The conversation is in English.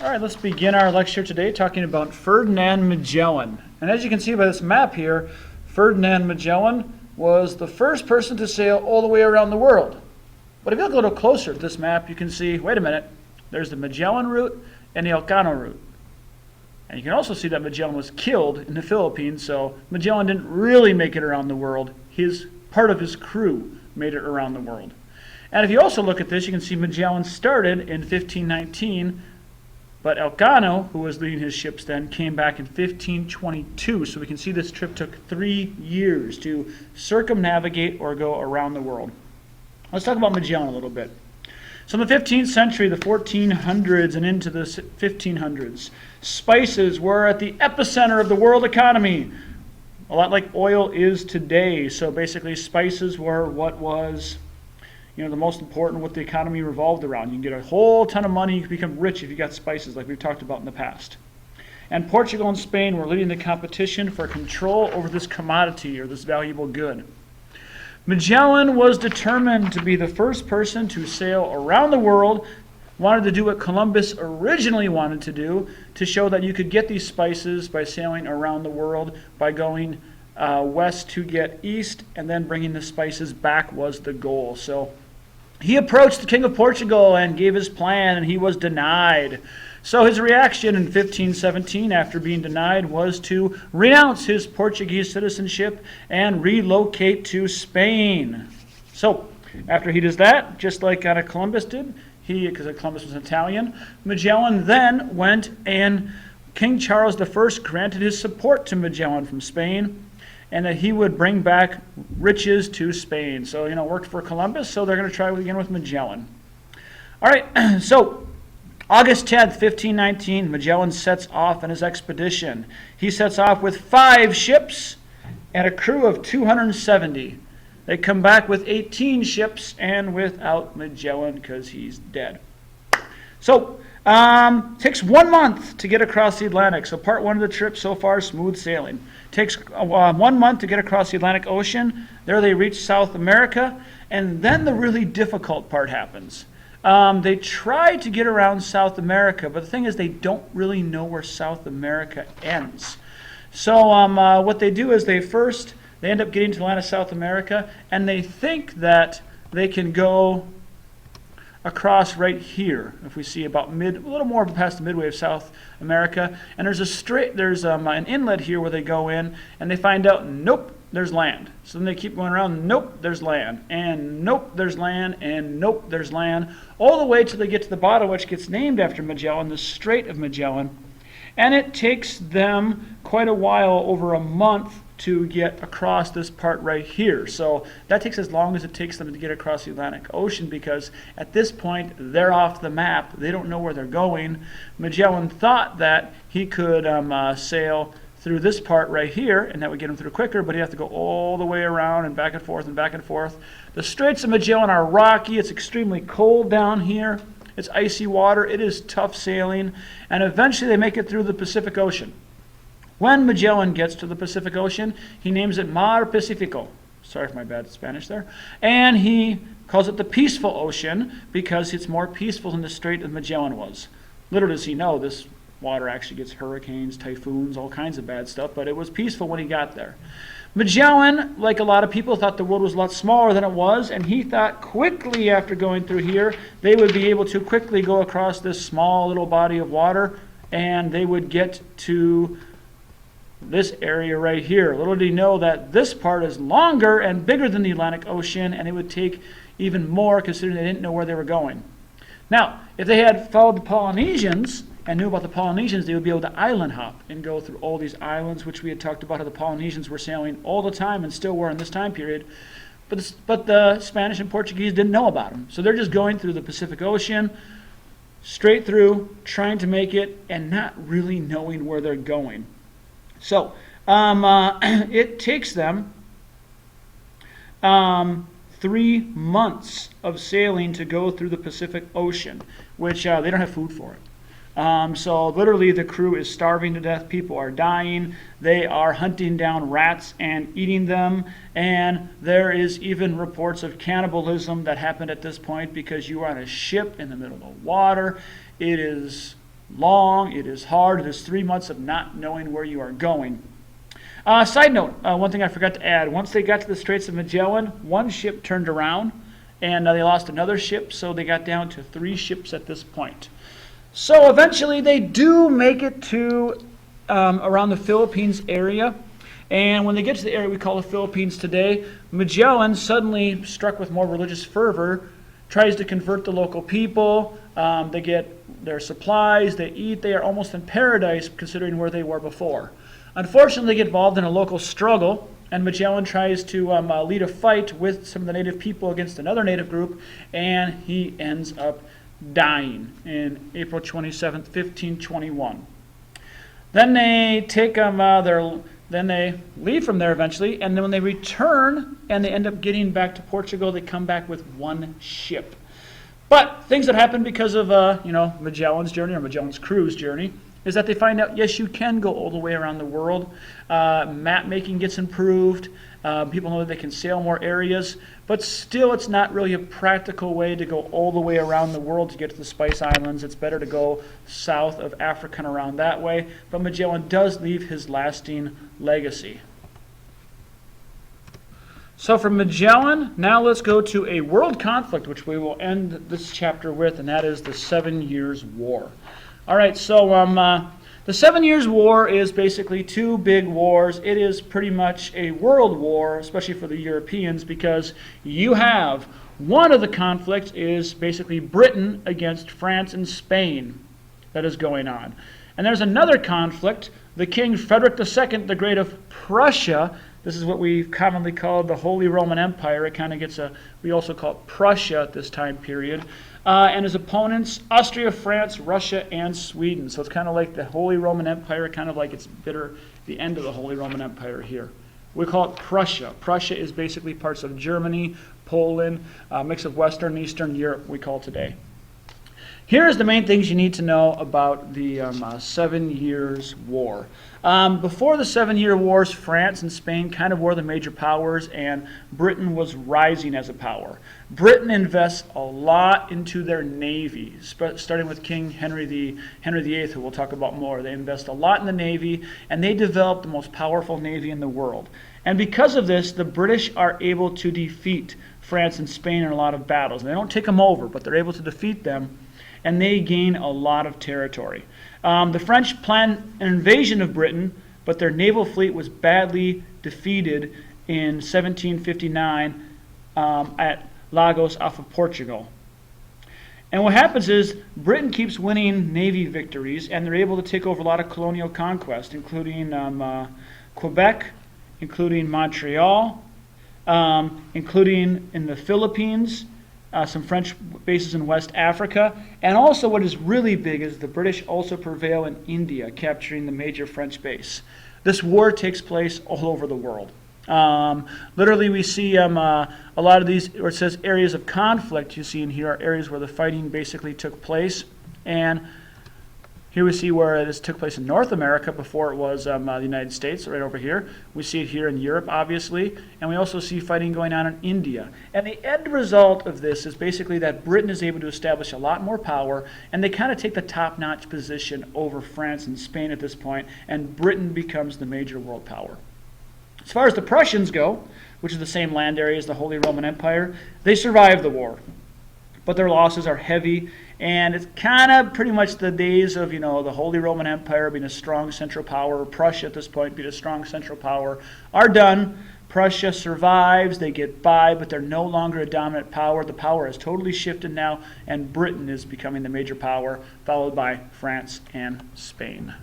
All right, let's begin our lecture today talking about Ferdinand Magellan. And as you can see by this map here, Ferdinand Magellan was the first person to sail all the way around the world. But if you look a little closer at this map, you can see, wait a minute, there's the Magellan route and the Elcano route. And you can also see that Magellan was killed in the Philippines, so Magellan didn't really make it around the world. Part of his crew made it around the world. And if you also look at this, you can see Magellan started in 1519, but Elcano, who was leading his ships then, came back in 1522. So we can see this trip took 3 years to circumnavigate or go around the world. Let's talk about Magellan a little bit. So in the 15th century, the 1400s and into the 1500s, spices were at the epicenter of the world economy, a lot like oil is today. So basically spices were what was the most important, what the economy revolved around. You can get a whole ton of money, you can become rich if you got spices like we've talked about in the past. And Portugal and Spain were leading the competition for control over this commodity or this valuable good. Magellan was determined to be the first person to sail around the world, wanted to do what Columbus originally wanted to do, to show that you could get these spices by sailing around the world, by going west to get east, and then bringing the spices back was the goal. So he approached the King of Portugal and gave his plan, and he was denied. So his reaction in 1517, after being denied, was to renounce his Portuguese citizenship and relocate to Spain. So after he does that, just like Columbus did, because Columbus was Italian, Magellan then went, and King Charles I granted his support to Magellan from Spain, and that he would bring back riches to Spain. So, it worked for Columbus, so they're going to try again with Magellan. All right, so August 10th, 1519, Magellan sets off on his expedition. He sets off with 5 ships and a crew of 270. They come back with 18 ships and without Magellan because he's dead. So, takes 1 month to get across the Atlantic. So part 1 of the trip so far, smooth sailing. Takes 1 month to get across the Atlantic Ocean. There they reach South America, and then the really difficult part happens. They try to get around South America, but the thing is they don't really know where South America ends. So what they do is they end up getting to the land of South America, and they think that they can go across right here, if we see about a little more past the midway of South America, and there's an inlet here where they go in, and they find out, nope, there's land. So then they keep going around, nope, there's land, and nope, there's land, and nope, there's land, all the way till they get to the bottom, which gets named after Magellan, the Strait of Magellan, and it takes them quite a while, over a month, to get across this part right here. So that takes as long as it takes them to get across the Atlantic Ocean, because at this point they're off the map. They don't know where they're going. Magellan thought that he could sail through this part right here, and that would get him through quicker, but he'd have to go all the way around and back and forth and back and forth. The Straits of Magellan are rocky. It's extremely cold down here. It's icy water. It is tough sailing, and eventually they make it through the Pacific Ocean. When Magellan gets to the Pacific Ocean, he names it Mar Pacifico. Sorry for my bad Spanish there. And he calls it the Peaceful Ocean because it's more peaceful than the Strait of Magellan was. Little does he know, this water actually gets hurricanes, typhoons, all kinds of bad stuff, but it was peaceful when he got there. Magellan, like a lot of people, thought the world was a lot smaller than it was, and he thought quickly after going through here, they would be able to quickly go across this small little body of water, and they would get to this area right here. Little did he know that this part is longer and bigger than the Atlantic Ocean, and it would take even more considering they didn't know where they were going. Now, if they had followed the Polynesians and knew about the Polynesians, they would be able to island hop and go through all these islands, which we had talked about how the Polynesians were sailing all the time and still were in this time period. But the Spanish and Portuguese didn't know about them. So they're just going through the Pacific Ocean, straight through, trying to make it, and not really knowing where they're going. So it takes them 3 months of sailing to go through the Pacific Ocean, which they don't have food for it. So literally the crew is starving to death. People are dying. They are hunting down rats and eating them. And there is even reports of cannibalism that happened at this point because you are on a ship in the middle of the water. It is long, it is hard, it is 3 months of not knowing where you are going. Side note, one thing I forgot to add, once they got to the Straits of Magellan, one ship turned around and they lost another ship, so they got down to 3 ships at this point. So eventually they do make it to around the Philippines area. And when they get to the area we call the Philippines today, Magellan, suddenly struck with more religious fervor, tries to convert the local people. They get their supplies, they eat, they are almost in paradise considering where they were before. Unfortunately, they get involved in a local struggle, and Magellan tries to lead a fight with some of the native people against another native group, and he ends up dying in April 27th, 1521. Then they take then they leave from there eventually, and then when they return and they end up getting back to Portugal, they come back with 1 ship. But things that happen because of Magellan's journey, or Magellan's crew's journey, is that they find out, yes, you can go all the way around the world. Map making gets improved. People know that they can sail more areas, but still it's not really a practical way to go all the way around the world to get to the Spice Islands. It's better to go south of Africa and around that way, but Magellan does leave his lasting legacy. So from Magellan, now let's go to a world conflict, which we will end this chapter with, and that is the 7 Years' War. All right, so the 7 Years' War is basically 2 big wars. It is pretty much a world war, especially for the Europeans, because you have one of the conflicts is basically Britain against France and Spain that is going on. And there's another conflict, the King Frederick II the Great of Prussia. This is what we commonly call the Holy Roman Empire. It kind of gets we also call it Prussia at this time period. And his opponents, Austria, France, Russia, and Sweden. So it's kind of like the Holy Roman Empire, kind of like it's the end of the Holy Roman Empire here. We call it Prussia. Prussia is basically parts of Germany, Poland, a mix of Western and Eastern Europe, we call today. Here's the main things you need to know about the 7 Years' War. Before the 7 Year Wars, France and Spain kind of were the major powers, and Britain was rising as a power. Britain invests a lot into their navy, starting with King Henry VIII, who we'll talk about more. They invest a lot in the navy, and they develop the most powerful navy in the world. And because of this, the British are able to defeat France and Spain in a lot of battles. And they don't take them over, but they're able to defeat them, and they gain a lot of territory. The French planned an invasion of Britain, but their naval fleet was badly defeated in 1759 at Lagos off of Portugal. And what happens is Britain keeps winning navy victories, and they're able to take over a lot of colonial conquest, including Quebec, including Montreal, including in the Philippines, some French bases in West Africa, and also what is really big is the British also prevail in India, capturing the major French base. This war takes place all over the world. Literally we see a lot of these, where it says areas of conflict you see in here, are areas where the fighting basically took place. And here we see where this took place in North America before it was the United States, right over here. We see it here in Europe, obviously, and we also see fighting going on in India. And the end result of this is basically that Britain is able to establish a lot more power, and they kind of take the top-notch position over France and Spain at this point, and Britain becomes the major world power. As far as the Prussians go, which is the same land area as the Holy Roman Empire, they survive the war, but their losses are heavy. And it's kind of pretty much the days of, the Holy Roman Empire being a strong central power, Prussia at this point being a strong central power, are done. Prussia survives, they get by, but they're no longer a dominant power. The power has totally shifted now, and Britain is becoming the major power, followed by France and Spain.